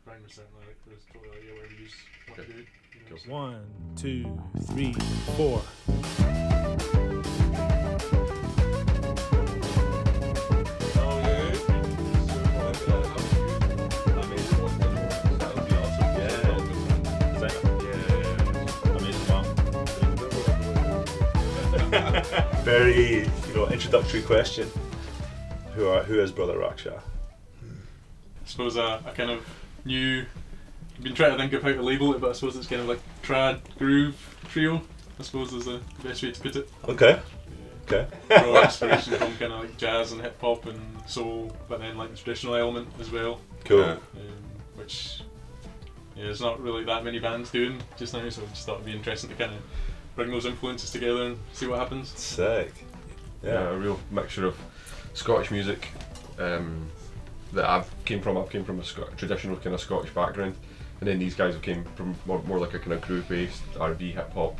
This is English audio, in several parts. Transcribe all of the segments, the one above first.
background was certainly like there's totally idea where we use what to do. You know, Cool. 1, 2, 3, 4. Very, introductory question. Who is Brother Raksha? I suppose I kind of knew. I've been trying to think of how to label it, but I suppose it's kind of like trad groove trio. I suppose is the best way to put it. Okay. Okay. Draw inspiration from kind of like jazz and hip hop and soul, but then like the traditional element as well. Cool. Which there's not really that many bands doing just now, so I just thought it'd be interesting to kind of bring those influences together and see what happens. Sick. Yeah, a real mixture of Scottish music that I've came from a traditional kind of Scottish background, and then these guys have came from more like a kind of groove based R&B, hip hop,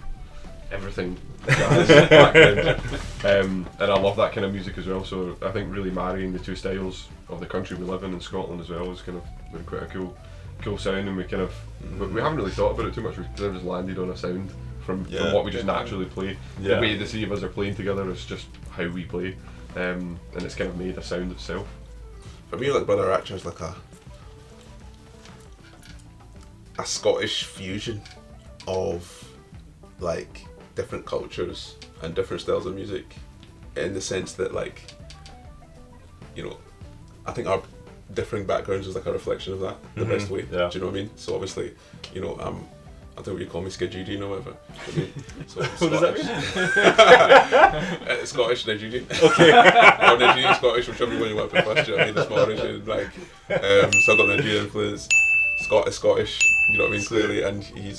everything jazz background, and I love that kind of music as well. So I think really marrying the two styles of the country we live in Scotland as well is kind of been quite a cool sound, and we kind of we haven't really thought about it too much. We kind of just landed on a sound from what we just naturally play. The way the three of us are playing together is just how we play, and it's kind of made a sound itself. For me, like Brother Raksha is like a Scottish fusion of like different cultures and different styles of music, in the sense that like, I think our differing backgrounds is like a reflection of that, the best way. Yeah. Do you know what I mean? So obviously, I don't know what you call me, Skidjudian or whatever. So What does that mean? Scottish Nigerian. Okay. Or Nigerian Scottish, whichever one you want to put first. You know what I mean? It's my origin, like, so I've got Nigerian influence. Scott is Scottish, you know what I mean, clearly, and he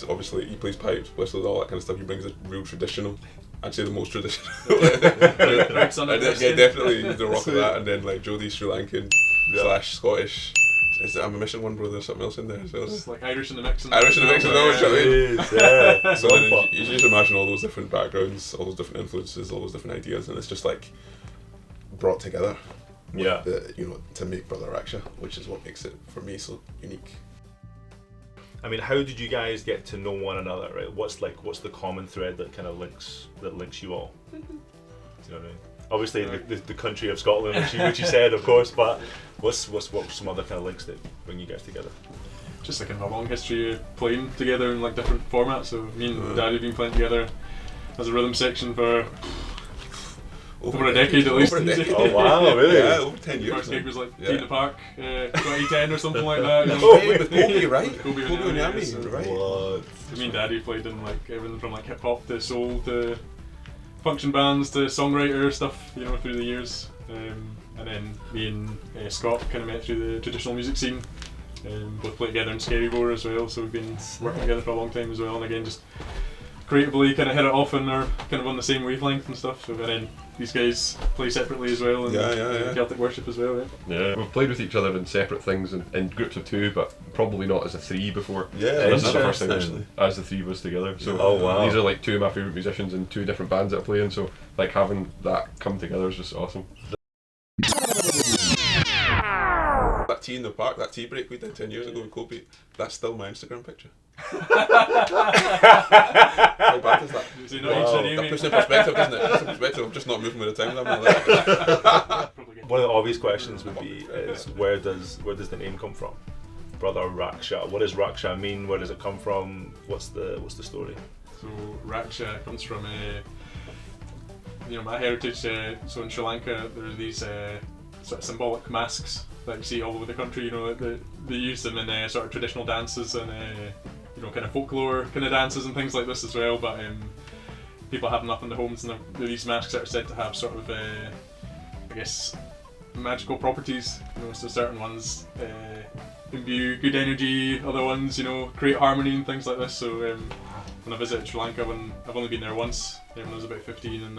plays pipes, whistles, all that kind of stuff. He brings a real traditional, I'd say the most traditional. Yeah, definitely the rock of that, and then like Jodie's Sri Lankan / Scottish. I'm missing one brother, something else in there as well. It's like Irish in the mix. Irish in the mix, you know what I mean? Yeah. So then you just imagine all those different backgrounds, all those different influences, all those different ideas, and it's just like brought together. Yeah. To make Brother Raksha, which is what makes it for me so unique. I mean, how did you guys get to know one another? Right? What's the common thread that kind of links you all? Do you know what I mean? Obviously, the country of Scotland, which you said, of course, but what's some other kind of links that bring you guys together? Just like in a long history of playing together in like different formats. So me and Daddy have been playing together as a rhythm section for over a decade at least. Oh wow, really? Yeah, over 10 years. First gig was like in the Park, 2010 or something like that. With Kobe, right? Kobe Onyami, right? What? Me and Daddy played in like everything from like hip hop to soul to function bands to songwriter stuff, through the years. And then me and Scott kind of met through the traditional music scene. Both play together in Scary Boar as well, so we've been working together for a long time as well. And again, just creatively kind of hit it off and are kind of on the same wavelength and stuff. So and then these guys play separately as well, and Celtic Worship as well. Yeah, we've played with each other in separate things in groups of two, but probably not as a three before. Yeah, this is the first time as the three of us together. So these are like two of my favourite musicians in two different bands that I play in. So like having that come together is just awesome. That tea in the park, that tea break we did 10 years ago with Kobe, that's still my Instagram picture. How bad is that? That puts it in perspective, doesn't it? Puts it in perspective. I'm just not moving with the times. One of the obvious questions would be is where does the name come from? Brother Raksha. What does Raksha mean? Where does it come from? What's the story? So Raksha comes from my heritage. So in Sri Lanka there are these sort of symbolic masks that you see all over the country. They use them in sort of traditional dances and kind of folklore kind of dances and things like this as well. But people have them up in the homes, and these masks are said to have sort of magical properties. So certain ones imbue good energy, other ones create harmony and things like this. So when I visited Sri Lanka, when I've only been there once, when I was about 15, and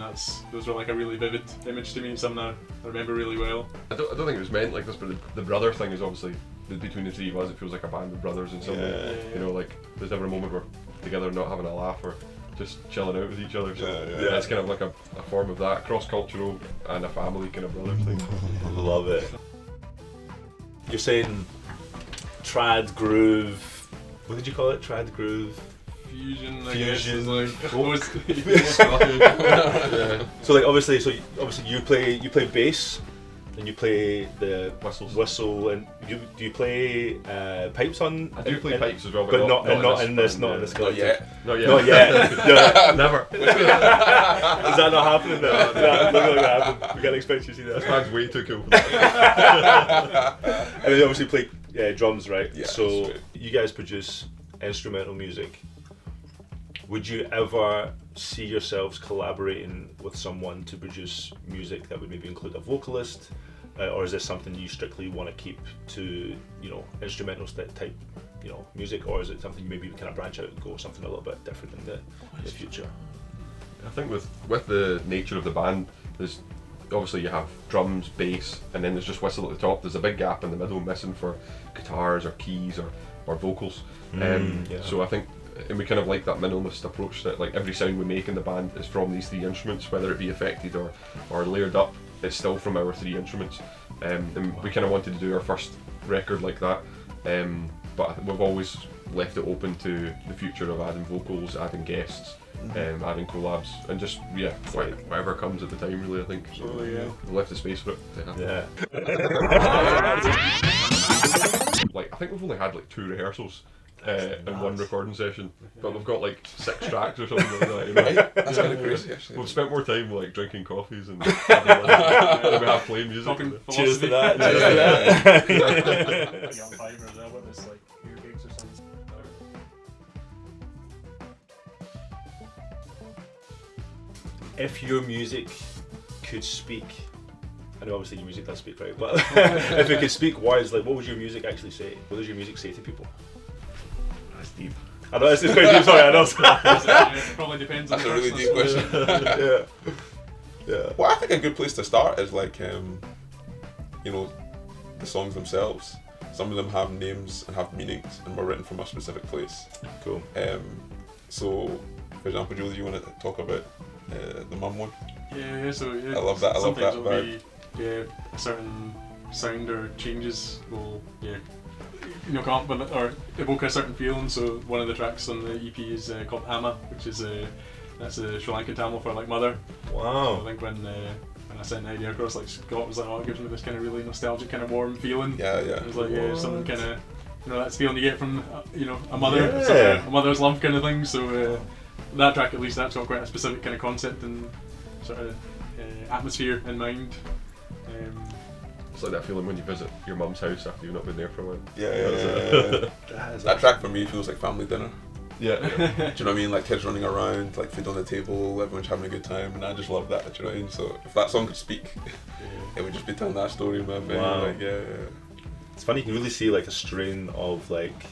those were like a really vivid image to me, something I remember really well. I don't think it was meant like this, but the brother thing is obviously between the three of us. It feels like a band of brothers in some way. Like there's never a moment we're together not having a laugh or just chilling out with each other. So it's kind of like a form of that, cross-cultural and a family kind of brother thing. Love it. You're saying trad groove. What did you call it? Trad groove. Fusion, I Fusion. guess. Yeah. So like obviously you play bass, and you play the whistle, and do you play pipes on? I do play pipes as well, but not in this band, collective. Not yet. Not yet. No. Never. Is that not happening? No. That looks like that happened. We can't expect you to see that. This band's way too cool. And then you obviously play drums, right? Yeah, So that's right. you guys produce instrumental music. Would you ever see yourselves collaborating with someone to produce music that would maybe include a vocalist, or is this something you strictly want to keep to, instrumental type, music, or is it something you maybe kind of branch out and go something a little bit different in the future? I think with the nature of the band, there's obviously you have drums, bass, and then there's just whistle at the top. There's a big gap in the middle missing for guitars or keys or vocals. Yeah. So I think, and we kind of like that minimalist approach that like every sound we make in the band is from these three instruments, whether it be affected or layered up, it's still from our three instruments. And we kind of wanted to do our first record like that, but we've always left it open to the future of adding vocals, adding guests, adding collabs, and just whatever comes at the time really. I think we left the space for it to happen. Like I think we've only had like 2 rehearsals in one recording session, but we've got like 6 tracks or something like that. Right? That's kind of crazy, actually. We've spent more time like drinking coffees and than we have playing music. Talking Cheers to philosophy. that. Cheers to that. Young Fiverr as well, but it's like airwaves or something. If your music could speak, I know obviously your music does speak, right? But if it could speak words, like what would your music actually say? What does your music say to people? That's deep. I know it's quite deep. Sorry, I know. It probably depends on That's the a really person, deep I suppose. question. Yeah. Well, I think a good place to start is like, the songs themselves. Some of them have names and have meanings and were written from a specific place. Cool. So, for example, Julie, you want to talk about the mum one? So I love that. I love sometimes that it'll be a certain sound or changes will come up with it, or evoke a certain feeling. So one of the tracks on the EP is called Ama, which is that's a Sri Lankan Tamil for like mother. So Wow. I think when I sent the idea across, like Scott was like, oh, it gives me this kind of really nostalgic, kind of warm feeling. Yeah. It was like some kind of that feeling you get from a mother, Yeah. sort of a mother's love kind of thing. So that track, at least, that's got quite a specific kind of concept and sort of atmosphere in mind. It's like that feeling when you visit your mum's house after you've not been there for a while. Yeah. That track for me feels like family dinner. Yeah. Do you know what I mean? Like kids running around, like food on the table, everyone's having a good time, and I just love that. Do you know what I mean? So if that song could speak, it would just be telling that story, man. Wow. Like, yeah. It's funny, you can really see like a strain of like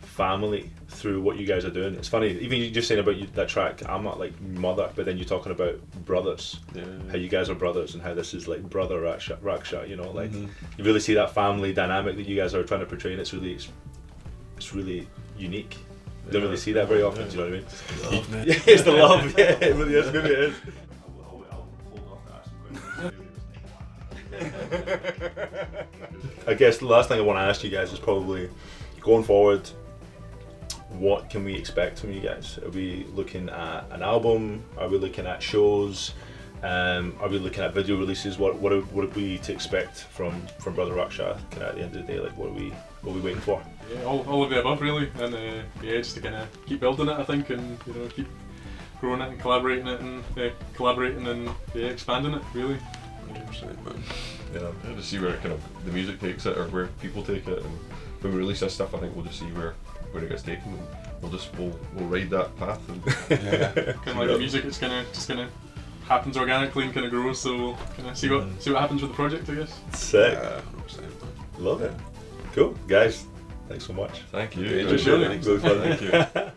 family through what you guys are doing. It's funny, even you just saying about that track, I'm not like mother, but then you're talking about brothers, how you guys are brothers and how this is like brother Raksha, like you really see that family dynamic that you guys are trying to portray, and it's really unique. You don't really see that very often, do you know what I mean? Yeah, it's the love, yeah, it really is, maybe it is. I guess the last thing I want to ask you guys is probably, going forward, what can we expect from you guys? Are we looking at an album? Are we looking at shows? Are we looking at video releases? What are we to expect from Brother Raksha? Kind of at the end of the day, like what are we waiting for? Yeah, all of the above really, and just to kind of keep building it, I think, and keep growing it and collaborating and expanding it really. 100%, man. Yeah, to see where the music takes it, or where people take it, and when we release this stuff, I think we'll just see where it gets taken, and we'll ride that path. And kind of like the music, it's just kind of happens organically and kind of grows. So we'll kind of see what happens with the project, I guess. Sick. Yeah, 100%, man. Love it. Cool, guys. Thanks so much. Thank you. Yeah, Appreciate it. Really fun. Thank you.